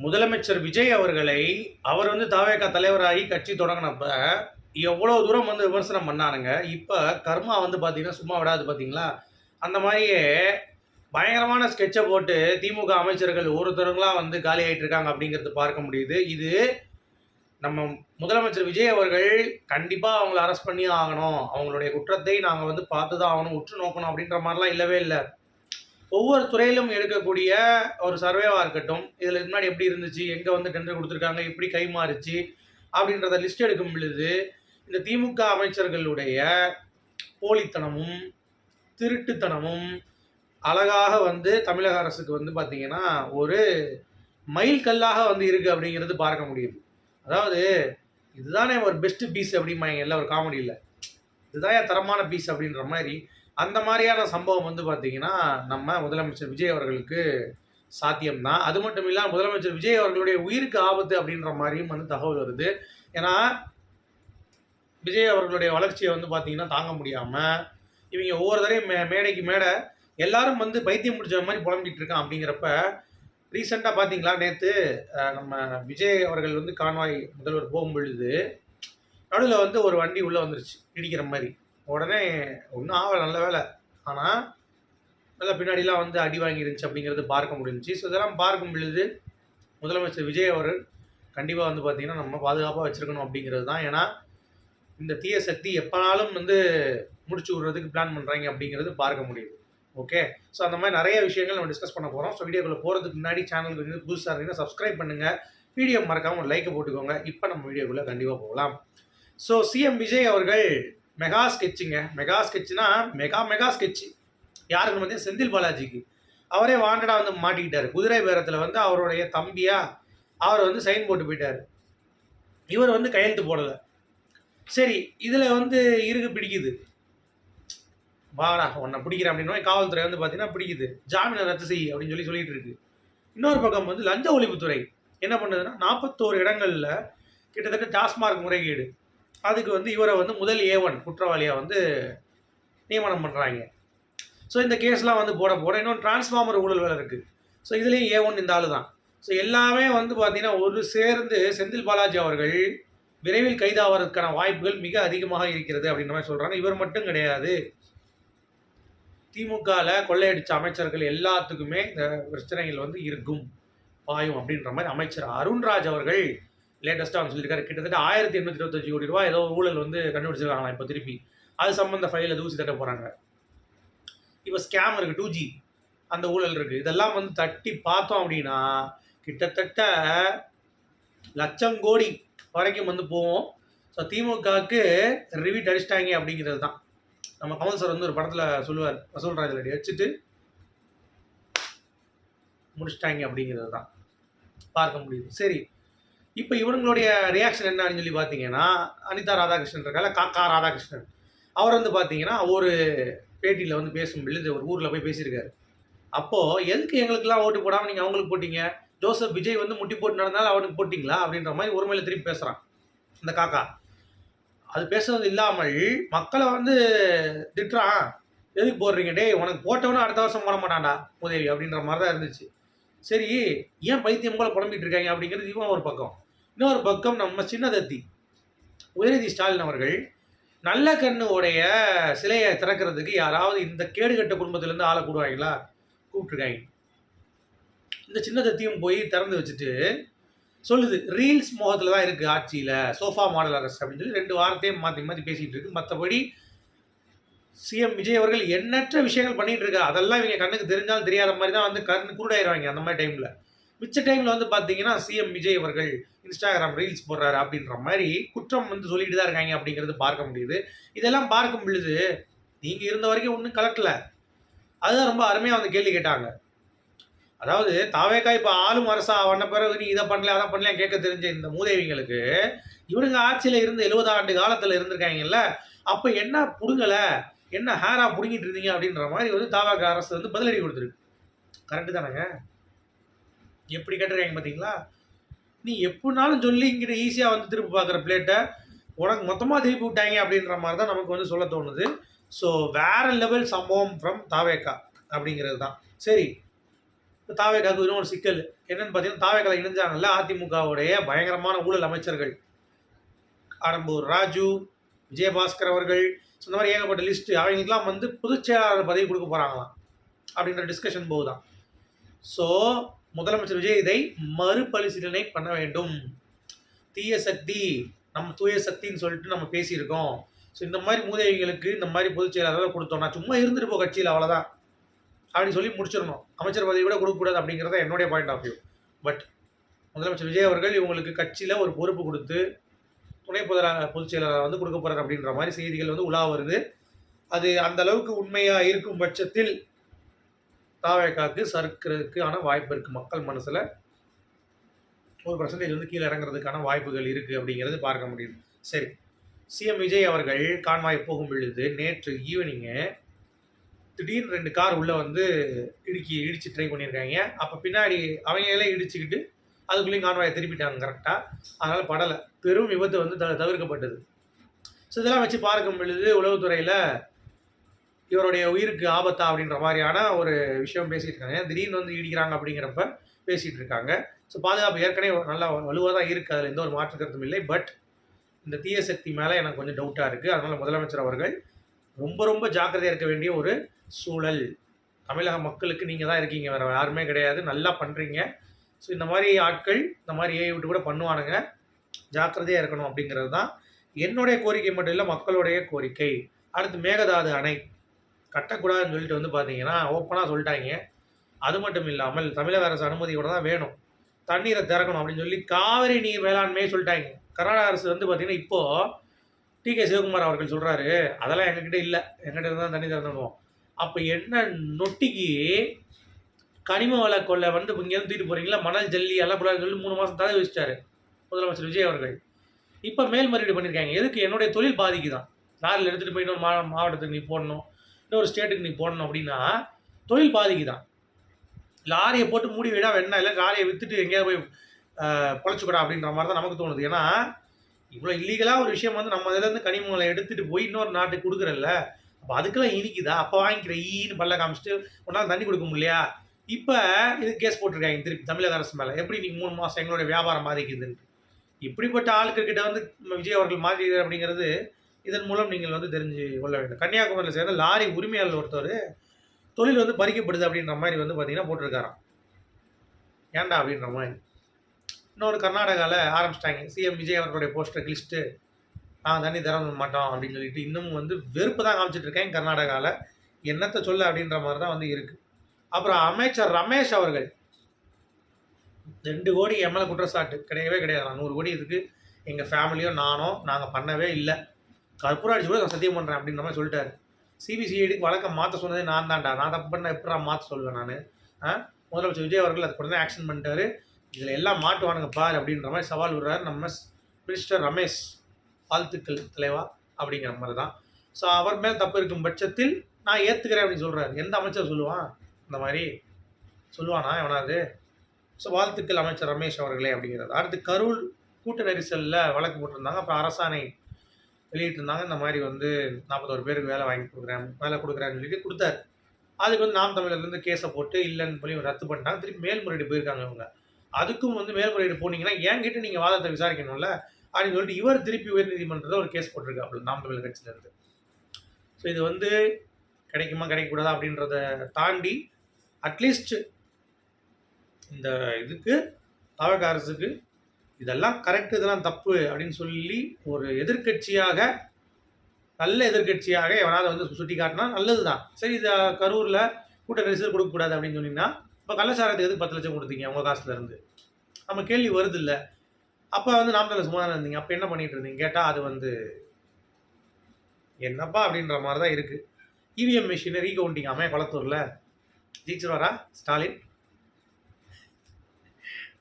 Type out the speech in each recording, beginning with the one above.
முதலமைச்சர் விஜய் அவர்களை அவர் வந்து தாவேகா தலைவராகி கட்சி தொடங்கினப்ப எவ்வளோ தூரம் வந்து விமர்சனம் பண்ணானுங்க. இப்போ கர்மா வந்து பார்த்தீங்கன்னா சும்மா விடாது பார்த்தீங்களா? அந்த மாதிரியே பயங்கரமான ஸ்கெட்சை போட்டு திமுக அமைச்சர்கள் ஒருத்தருங்களா வந்து காலி ஆகிட்டு இருக்காங்க அப்படிங்கிறது பார்க்க முடியுது. இது நம்ம முதலமைச்சர் விஜய் அவர்கள் கண்டிப்பாக அவங்கள அரெஸ்ட் பண்ணி ஆகணும், அவங்களுடைய குற்றத்தை நாங்கள் வந்து பார்த்து தான் ஆகணும், உற்று நோக்கணும் அப்படின்ற மாதிரிலாம் இல்லவே இல்லை. ஒவ்வொரு துறையிலும் எடுக்கக்கூடிய ஒரு சர்வேவாக இருக்கட்டும், இதில் முன்னாடி எப்படி இருந்துச்சு, எங்கே வந்து டெண்டர் கொடுத்துருக்காங்க, எப்படி கை மாறுச்சு அப்படின்றத லிஸ்ட் எடுக்கும் பொழுது இந்த திமுக அமைச்சர்களுடைய போலித்தனமும் திருட்டுத்தனமும் அழகாக வந்து தமிழக அரசுக்கு வந்து பார்த்திங்கன்னா ஒரு மைல் கல்லாக வந்து இருக்குது அப்படிங்கிறது பார்க்க முடியுது. அதாவது இதுதானே ஒரு பெஸ்ட்டு பீஸ் அப்படிம்பாங்க எல்லாம் ஒரு காமெடியில், இதுதான் தரமான பீஸ் அப்படின்ற மாதிரி அந்த மாதிரியான சம்பவம் வந்து பார்த்திங்கன்னா நம்ம முதலமைச்சர் விஜய் அவர்களுக்கு சாத்தியம்தான். அது மட்டும் இல்லாமல் முதலமைச்சர் விஜய் அவர்களுடைய உயிருக்கு ஆபத்து அப்படின்ற மாதிரியும் வந்து தகவல் வருது. ஏன்னா விஜய் அவர்களுடைய வளர்ச்சியை வந்து பார்த்திங்கன்னா தாங்க முடியாமல் இவங்க ஒவ்வொரு தடையும் மேடைக்கு மேடை எல்லாரும் வந்து பைத்தியம் முடிச்ச மாதிரி புலம்பிகிட்டு இருக்கான். அப்படிங்கிறப்ப ரீசெண்டாக பார்த்தீங்களா, நேற்று நம்ம விஜய் அவர்கள் வந்து கான்வாய் முதல்வர் போகும்பொழுது நடுவில் வந்து ஒரு வண்டி உள்ளே வந்துருச்சு இடிக்கிற மாதிரி. உடனே ஒன்றும் ஆகலை, நல்ல வேலை. ஆனால் நல்லா பின்னாடிலாம் வந்து அடி வாங்கிருந்துச்சு அப்படிங்கிறது பார்க்க முடிஞ்சிச்சு. ஸோ இதெல்லாம் பார்க்கும் பொழுது முதலமைச்சர் விஜய் அவர்கள் கண்டிப்பாக வந்து பார்த்திங்கன்னா நம்ம பாதுகாப்பாக வச்சுருக்கணும் அப்படிங்கிறது தான். ஏன்னா இந்த தீய சக்தி எப்போனாலும் வந்து முடிச்சு விடுறதுக்கு பிளான் பண்ணுறாங்க அப்படிங்கிறது பார்க்க முடியுது. ஓகே, ஸோ அந்த மாதிரி நிறைய விஷயங்கள் நம்ம டிஸ்கஸ் பண்ண போகிறோம். ஸோ வீடியோக்குள்ளே போகிறதுக்கு முன்னாடி சேனலுக்கு வந்து புதுசாக இருந்தீங்கன்னா சப்ஸ்கிரைப் பண்ணுங்கள், வீடியோ மறக்காமல் ஒரு லைக்கை போட்டுக்கோங்க. இப்போ நம்ம வீடியோக்குள்ளே கண்டிப்பாக போகலாம். ஸோ சிஎம் விஜய் அவர்கள் மெகா ஸ்கெட்சுங்க. மெகா ஸ்கெட்சுனா மெகா ஸ்கெட்சு யாருக்கு வந்து செந்தில் பாலாஜிக்கு. அவரே வாண்டடாக வந்து மாட்டிக்கிட்டார். குதிரை பேரத்தில் வந்து அவருடைய தம்பியாக அவர் வந்து சைன் போட்டு போயிட்டார். இவர் வந்து கையெழுத்து போடலை. சரி, இதில் வந்து இருக்கு பிடிக்குது, வாடா உன்னை பிடிக்கிறேன் அப்படின்னா காவல்துறை வந்து பார்த்தீங்கன்னா பிடிக்குது, ஜாமீனை ரத்து செய் அப்படின்னு சொல்லிட்டு இருக்கு. இன்னொரு பக்கம் வந்து லஞ்ச ஒழிப்புத்துறை என்ன பண்ணுதுன்னா 41 இடங்களில் கிட்டத்தட்ட டாஸ்மார்க் முறைகேடு, அதுக்கு வந்து இவரை வந்து முதல் A1 குற்றவாளியாக வந்து நியமனம் பண்ணுறாங்க. ஸோ இந்த கேஸ்லாம் வந்து போட இன்னொன்று டிரான்ஸ்ஃபார்மர் ஊழல் வேலை இருக்குது. ஸோ இதுலேயும் A1 இந்த ஆள் தான். ஸோ எல்லாமே வந்து பார்த்தீங்கன்னா ஒரு சேர்ந்து செந்தில் பாலாஜி அவர்கள் விரைவில் கைதாவதற்கான வாய்ப்புகள் மிக அதிகமாக இருக்கிறது அப்படின்ற மாதிரி சொல்கிறாங்க. இவர் மட்டும் கிடையாது, திமுகவில் கொள்ளையடித்த அமைச்சர்கள் எல்லாத்துக்குமே இந்த பிரச்சனைகள் வந்து இருக்கும் பாயும் அப்படின்ற மாதிரி அமைச்சர் அருண்ராஜ் அவர்கள் லேட்டஸ்ட்டாக வந்து சொல்லியிருக்காரு. கிட்டத்தட்ட 1825 கோடி ரூபாய் ஏதோ ஊழல் வந்து கண்டுபிடிச்சிருக்காங்களா இப்போ திருப்பி. அது சம்மந்த ஃபைலில் தூசி தட்ட போகிறாங்க. இப்போ ஸ்கேம் இருக்குது, 2G அந்த ஊழல் இருக்குது. இதெல்லாம் வந்து தட்டி பார்த்தோம் அப்படின்னா கிட்டத்தட்ட லட்சம் கோடி வரைக்கும் வந்து போவோம். ஸோ திமுகவுக்கு ரிவீட் அடிச்சிட்டாங்க அப்படிங்கிறது தான். நம்ம கமல் சார் வந்து ஒரு படத்தில் சொல்லுவார், வசூல் ராஜ் ரெடி வச்சுட்டு முடிச்சிட்டாங்க அப்படிங்கிறது தான் பார்க்க முடியுது. சரி, இப்போ இவங்களுடைய ரியாக்ஷன் என்ன அப்படின்னு சொல்லி பார்த்தீங்கன்னா, அனிதா ராதாகிருஷ்ணன் இருக்கால, காக்கா ராதாகிருஷ்ணன், அவர் வந்து பார்த்தீங்கன்னா ஒரு பேட்டியில் வந்து பேசும் பொழுது ஒரு ஊரில் போய் பேசியிருக்காரு. அப்போது எதுக்கு எங்களுக்கெல்லாம் ஓட்டு போடாமல் நீங்கள் அவங்களுக்கு போட்டிங்க, ஜோசப் விஜய் வந்து முட்டி போட்டு நடந்தாலும் அவனுக்கு போட்டிங்களா அப்படின்ற மாதிரி ஒரு மேலே திருப்பி பேசுகிறான் இந்த காக்கா. அது பேசுறது இல்லாமல் மக்களை வந்து திட்டுறான், எதுக்கு போடுறீங்க, டே உனக்கு போட்டவனும் அடுத்த வருஷம் போட மாட்டான்டா உதவி அப்படின்ற மாதிரி தான் இருந்துச்சு. சரி, ஏன் பைத்தியம் போல புலம்பிட்டு இருக்காங்க அப்படிங்கிறது இவன் ஒரு பக்கம். இன்னொரு பக்கம் நம்ம சின்னதத்தி உதயநிதி ஸ்டாலின் அவர்கள் நல்ல கண்ணு உடைய சிலையை திறக்கிறதுக்கு யாராவது இந்த கேடுகட்ட குடும்பத்திலேருந்து ஆளை கூடுவாங்களா, கூப்பிட்டுருக்காங்க. இந்த சின்னதத்தியும் போய் திறந்து வச்சுட்டு சொல்லுது, ரீல்ஸ் மோகத்தில் தான் இருக்குது ஆட்சியில், சோஃபா மாடல் அரசு அப்படின்னு சொல்லி 2 வாரத்தையும் மாற்றி பேசிகிட்டு இருக்கு. மற்றபடி சிஎம் விஜய் அவர்கள் எண்ணற்ற விஷயங்கள் பண்ணிகிட்டு இருக்கா. அதெல்லாம் இவங்க கண்ணுக்கு தெரிஞ்சாலும் தெரியாத மாதிரி தான் வந்து கண்ணு குருடாயிருவாங்க அந்த மாதிரி டைமில். மிச்ச டைமில் வந்து பார்த்தீங்கன்னா சிஎம் விஜய் அவர்கள் இன்ஸ்டாகிராம் ரீல்ஸ் போடுறாரு அப்படின்ற மாதிரி குற்றம் வந்து சொல்லிட்டு தான் இருக்காங்க அப்படிங்கிறது பார்க்க முடியுது. இதெல்லாம் பார்க்கும் பொழுது நீங்கள் இருந்த வரைக்கும் ஒன்றும் கலக்கலை, அதுதான் ரொம்ப அருமையாக வந்து கேள்வி கேட்டாங்க. அதாவது தாவேக்கா இப்போ ஆளும் அரசா வந்த பிறகு நீ இதை பண்ணல அதை பண்ணல கேட்க தெரிஞ்ச இந்த மூதேவிங்களுக்கு இவனுங்க ஆட்சியில் இருந்து 70 ஆண்டு காலத்தில் இருந்திருக்காங்கல்ல, அப்போ என்ன பிடுங்கலை, என்ன ஹேராக பிடுங்கிட்டு இருந்தீங்க அப்படின்ற மாதிரி வந்து தாவேக்கா அரசு வந்து பதிலடி கொடுத்துருக்கு. கரெக்டு தானேங்க? எப்படி கேட்டிருக்காங்க பார்த்தீங்களா? நீ எப்படினாலும் சொல்லி இங்கிட்ட ஈஸியாக வந்து திருப்பி பார்க்குற பிளேட்டை உனக்கு மொத்தமாக திருப்பி விட்டாங்க அப்படின்ற மாதிரி தான் நமக்கு வந்து சொல்ல தோணுது. ஸோ வேறு லெவல் சம்பவம் ஃப்ரம் தாவேக்கா அப்படிங்கிறது தான். சரி, தாவேகாவுக்கு இன்னும் ஒரு சிக்கல் என்னன்னு பார்த்தீங்கன்னா, தாவேகால இணைஞ்சாங்கல்ல அதிமுகவுடைய பயங்கரமான ஊழல் அமைச்சர்கள். ஆடம்பூர் ராஜு, விஜயபாஸ்கர் அவர்கள், இந்த மாதிரி ஏகப்பட்ட லிஸ்ட். அவங்களுக்குலாம் வந்து பொதுச் செயலாளர் பதவி கொடுக்க போகிறாங்களாம் அப்படின்ற டிஸ்கஷன் போகுதான். ஸோ முதலமைச்சர் விஜய் இதை மறுபரிசீலனை பண்ண வேண்டும். தீய சக்தி நம்ம தூய சக்தின்னு சொல்லிட்டு நம்ம பேசியிருக்கோம். ஸோ இந்த மாதிரி மூதேவிகளுக்கு இந்த மாதிரி பொதுச் செயலாளர் கொடுத்தோம்னா சும்மா இருந்துட்டு போ கட்சியில், அவ்வளோதான் அப்படின்னு சொல்லி முடிச்சிடணும். அமைச்சர் பதவி கூட கொடுக்கக்கூடாது அப்படிங்கிறத என்னுடைய பாயிண்ட் ஆஃப் வியூ. பட் முதலமைச்சர் விஜய் அவர்கள் இவங்களுக்கு கட்சியில் ஒரு பொறுப்பு கொடுத்து துணை பொதுச் செயலாளர் வந்து கொடுக்க போகிறார் அப்படின்ற மாதிரி செய்திகள் வந்து உலா வருது. அது அந்த அளவுக்கு உண்மையாக இருக்கும் பட்சத்தில் தாவேகாவுக்கு சறுக்கிறதுக்கான வாய்ப்பு இருக்குது. மக்கள் மனசில் 1% வந்து கீழே இறங்குறதுக்கான வாய்ப்புகள் இருக்குது அப்படிங்கிறது பார்க்க முடியுது. சரி, சிஎம் விஜய் அவர்கள் கான்வாய் போகும் பொழுது நேற்று ஈவினிங்கு திடீர்னு 2 கார் உள்ளே வந்து இடிச்சு ட்ரை பண்ணியிருக்காங்க. அப்போ பின்னாடி அவங்களே இடிச்சுக்கிட்டு அதுக்குள்ளேயும் கான்வாயை திருப்பிட்டாங்க கரெக்டாக. அதனால் படலை, பெரும் விபத்து வந்து தவிர்க்கப்பட்டது. ஸோ இதெல்லாம் வச்சு பார்க்கும் பொழுது உளவுத்துறையில் இவருடைய உயிருக்கு ஆபத்தா அப்படின்ற மாதிரியான ஒரு விஷயம் பேசிகிட்டு இருக்காங்க. திடீர்னு வந்து இடிக்கிறாங்க அப்படிங்கிறப்ப பேசிகிட்டு இருக்காங்க. ஸோ பாதுகாப்பு ஏற்கனவே நல்லா வலுவாக தான் இருக்குது, அதில் எந்த ஒரு மாற்று கருத்தும் இல்லை. பட் இந்த தீய சக்தி மேலே எனக்கு கொஞ்சம் டவுட்டாக இருக்குது. அதனால் முதலமைச்சர் அவர்கள் ரொம்ப ரொம்ப ஜாக்கிரதையாக இருக்க வேண்டிய ஒரு சூழல். தமிழக மக்களுக்கு நீங்கள் தான் இருக்கீங்க, வேறு யாருமே கிடையாது, நல்லா பண்ணுறீங்க. ஸோ இந்த மாதிரி ஆட்கள் இந்த மாதிரி ஏஐ விட்டு கூட பண்ணுவானுங்க, ஜாக்கிரதையாக இருக்கணும் அப்படிங்கிறது தான் என்னுடைய கோரிக்கை மட்டும் இல்லை, மக்களுடைய கோரிக்கை. அடுத்து மேகதாது அணை கட்டக்கூடாதுன்னு சொல்லிட்டு வந்து பார்த்தீங்கன்னா ஓப்பனாக சொல்லிட்டாங்க. அது மட்டும் இல்லாமல் தமிழக அரசு அனுமதியோட தான் வேணும், தண்ணீரை திறக்கணும் அப்படின்னு சொல்லி காவிரி நீர் மேலாண்மையை சொல்லிட்டாங்க. கர்நாடக அரசு வந்து பார்த்தீங்கன்னா இப்போது டிகே சிவகுமார் அவர்கள் சொல்கிறாரு, அதெல்லாம் எங்ககிட்ட இல்லை, எங்கிட்ட இருந்தால் தண்ணி திறந்துடுவோம். அப்போ என்ன நொட்டிக்கு கனிம வள கொள்ளை வந்து இங்கேருந்து தூக்கிட்டு போகிறீங்களா, மணல் ஜல்லி எல்லாம் போடாதுன்னு சொல்லி 3 மாதம் தடவை வச்சிட்டாரு முதலமைச்சர் விஜய் அவர்கள். இப்போ மேல்முறையீடு பண்ணியிருக்காங்க. எதுக்கு? என்னுடைய தொழில் பாதிக்கு தான். லாரியில் எடுத்துகிட்டு போய் இன்னொரு மாவட்டத்துக்கு நீ போடணும், இன்னொரு ஸ்டேட்டுக்கு நீ போடணும் அப்படின்னா தொழில் பாதிக்கு தான். லாரியை போட்டு மூடி விடா வேணா, இல்லை லாரியை விற்றுட்டு எங்கேயாவது போய் பொழைச்சிக்கூடா அப்படின்ற மாதிரி தான் நமக்கு தோணுது. ஏன்னா இவ்வளோ இல்லீகலாக ஒரு விஷயம் வந்து நம்ம இதுலேருந்து கனிமங்களை எடுத்துகிட்டு போய் இன்னொரு நாட்டுக்கு கொடுக்குறல்ல, அப்போ அதுக்கெல்லாம் இனிக்குதா? அப்போ வாங்கிக்கிற ஈன்னு பல்ல காமிச்சிட்டு ஒன்றால் தண்ணி கொடுக்க முடியலையா? இப்போ இது கேஸ் போட்டிருக்காங்க திருப்பி தமிழக அரசு மேலே. எப்படி நீங்கள் 3 மாதம் எங்களுடைய வியாபாரம் பாதிக்குதுன்ட்டு. இப்படிப்பட்ட ஆட்கள்கிட்ட வந்து விஜய் அவர்கள் மாறிடுறார் அப்படிங்கிறது இதன் மூலம் நீங்கள் வந்து தெரிஞ்சு கொள்ள வேண்டும். கன்னியாகுமரியில் சேர்ந்த லாரி உரிமையாளர் ஒருத்தர் தொழில் வந்து பறிக்கப்படுது அப்படின்ற மாதிரி வந்து பார்த்தீங்கன்னா போட்டிருக்காராம். ஏன்டா அப்படின்ற மாதிரி. இன்னொரு கர்நாடகாவில் ஆரம்பிச்சிட்டாங்க, சிஎம் விஜய் அவர்களுடைய போஸ்டர் கிழிச்சிட்டு நாங்கள் தண்ணி திறந்து மாட்டோம் அப்படின்னு சொல்லிட்டு இன்னமும் வந்து வெறுப்பு தான் காமிச்சிட்டு இருக்கேன் கர்நாடகாவில். என்னத்தை சொல்ல அப்படின்ற மாதிரி தான் வந்து இருக்குது. அப்புறம் அமைச்சர் ரமேஷ் அவர்கள் 2 கோடி எம்எல்ஏ குற்றச்சாட்டு கிடையவே கிடையாது. 100 கோடி இதுக்கு எங்கள் ஃபேமிலியோ நானோ நாங்கள் பண்ணவே இல்லை, கற்பூரம் அடிச்சு கூட நான் சத்தியம் பண்ணுறேன் அப்படின்ற மாதிரி சொல்லிட்டாரு. சிபிசிஐடிக்கு வழக்கம் மாற்ற சொன்னதே நான் தான்டா, நான் தப்பு பண்ண எப்படா மாற்ற சொல்லுவேன் நான். முதலமைச்சர் விஜய் அவர்கள் அதுக்கு உடனே ஆக்ஷன் பண்ணிட்டாரு. இதில் எல்லாம் மாட்டுவானுங்க பாரு அப்படின்ற மாதிரி சவால் விடுறாரு நம்ம மினிஸ்டர் ரமேஷ். வாழ்த்துக்கள் தலைவா அப்படிங்கிற மாதிரி தான். ஸோ அவர் மேல் தப்பு இருக்கும் பட்சத்தில் நான் ஏற்றுக்கிறேன் அப்படின்னு சொல்கிறாரு. எந்த அமைச்சர் சொல்லுவான் இந்த மாதிரி? சொல்லுவானா எவனாவது? ஸோ வாழ்த்துக்கள் அமைச்சர் ரமேஷ் அவர்களே அப்படிங்கிறது. அடுத்து கரூர் கூட்ட நெரிசலில் வழக்கு போட்டிருந்தாங்க. அப்புறம் அரசாணை வெளியிட்டிருந்தாங்க. இந்த மாதிரி வந்து 41 பேருக்கு வேலை கொடுக்குறேன்னு சொல்லிட்டு கொடுத்தாரு. அதுக்கு வந்து நாம் தமிழர்லேருந்து கேஸை போட்டு இல்லைன்னு சொல்லி ரத்து பண்ணிட்டாங்க. திருப்பி மேல்முறையீடு போயிருக்காங்க இவங்க. அதுக்கும் வந்து மேல்முறையீடு போனீங்கன்னா என்கிட்ட நீங்கள் வாதத்தை விசாரிக்கணும்ல அப்படின்னு சொல்லிட்டு இவர் திருப்பி உயர்நீதிமன்றத்தில் ஒரு கேஸ் போட்டிருக்காப்புல நாம் தமிழர் கட்சியிலேருந்து. ஸோ இது வந்து கிடைக்குமா கிடைக்கக்கூடாதா அப்படின்றத தாண்டி அட்லீஸ்ட் இந்த இதுக்கு தமிழக அரசுக்கு இதெல்லாம் கரெக்டு, இதெல்லாம் தப்பு அப்படின்னு சொல்லி ஒரு எதிர்கட்சியாக, நல்ல எதிர்கட்சியாக எவனாவது வந்து சுட்டி காட்டினா நல்லது தான். சரி, இதை கரூரில் கூட்ட நெரிசல் கொடுக்கக்கூடாது அப்படின்னு சொன்னீங்கன்னா இப்போ கள்ளச்சாரத்துக்கு எதுக்கு 10 லட்சம் கொடுத்தீங்க உங்கள் காசுலேருந்து? நம்ம கேள்வி வருது இல்லை? அப்போ வந்து நாமக்கல்ல சும்மா தானே இருந்தீங்க, அப்போ என்ன பண்ணிகிட்டு இருந்தீங்க கேட்டால் அது வந்து என்னப்பா அப்படின்ற மாதிரி தான் இருக்குது. இவிஎம் மிஷினை ரீகவுண்டிங் குளத்தூரில் ஜெயிச்சிருவாரா ஸ்டாலின்?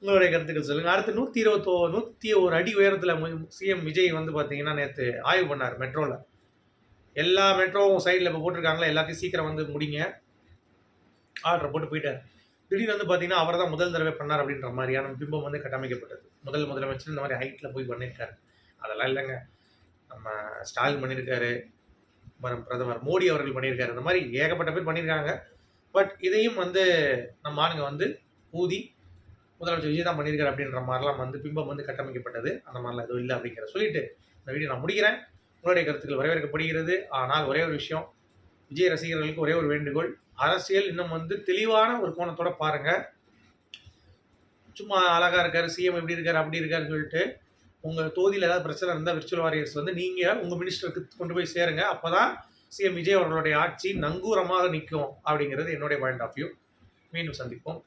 உங்களுடைய கருத்துக்கள் சொல்லுங்கள். அடுத்து 101 அடி உயரத்தில் சிஎம் விஜய் வந்து பார்த்தீங்கன்னா நேற்று ஆய்வு பண்ணார் மெட்ரோவில். எல்லா மெட்ரோவும் சைடில் இப்போ போட்டிருக்காங்களா, எல்லாத்தையும் சீக்கிரம் வந்து முடிங்க ஆர்டர் போட்டு போயிட்டார். திடீர்னு வந்து பார்த்தீங்கன்னா அவர் தான் முதல் தடவை பண்ணார் அப்படின்ற மாதிரியான பிம்பம் வந்து கட்டமைக்கப்பட்டது. முதலமைச்சர் இந்த மாதிரி ஹைட்டில் போய் பண்ணியிருக்காரு. அதெல்லாம் இல்லைங்க, நம்ம ஸ்டாலின் பண்ணியிருக்காரு, பிரதமர் மோடி அவர்கள் பண்ணியிருக்காரு. இந்த மாதிரி ஏகப்பட்ட பேர் பண்ணியிருக்காங்க. பட் இதையும் வந்து நம்ம ஆளுங்க வந்து ஊதி முதலமைச்சர் விஜய் தான் பண்ணியிருக்காரு அப்படின்ற மாதிரிலாம் வந்து பிம்பம் வந்து கட்டமைக்கப்பட்டது. அந்த மாதிரிலாம் எதுவும் இல்லை அப்படிங்கிறத சொல்லிட்டு இந்த வீடியோ நான் முடிக்கிறேன். உங்களுடைய கருத்துக்கள் வரவேற்கப்படுகிறது. ஆனால் ஒரே ஒரு விஷயம், விஜய் ரசிகர்களுக்கு ஒரே ஒரு வேண்டுகோள், அரசியல் இன்னும் வந்து தெளிவான ஒரு கோணத்தோட பாருங்க. சும்மா அழகா இருக்காரு, சிஎம் இப்படி இருக்காரு அப்படி இருக்காருன்னு சொல்லிட்டு உங்கள் தொகுதியில் ஏதாவது பிரச்சனை இருந்தால் விர்ச்சுவல் வாரியர்ஸ் வந்து நீங்கள் உங்கள் மினிஸ்டருக்கு கொண்டு போய் சேருங்க. அப்போ தான் சிஎம் விஜய் அவர்களுடைய ஆட்சி நங்கூரமாக நிற்கும் அப்படிங்கிறது என்னுடைய பாயிண்ட் ஆஃப் வியூ. மீண்டும் சந்திப்போம்.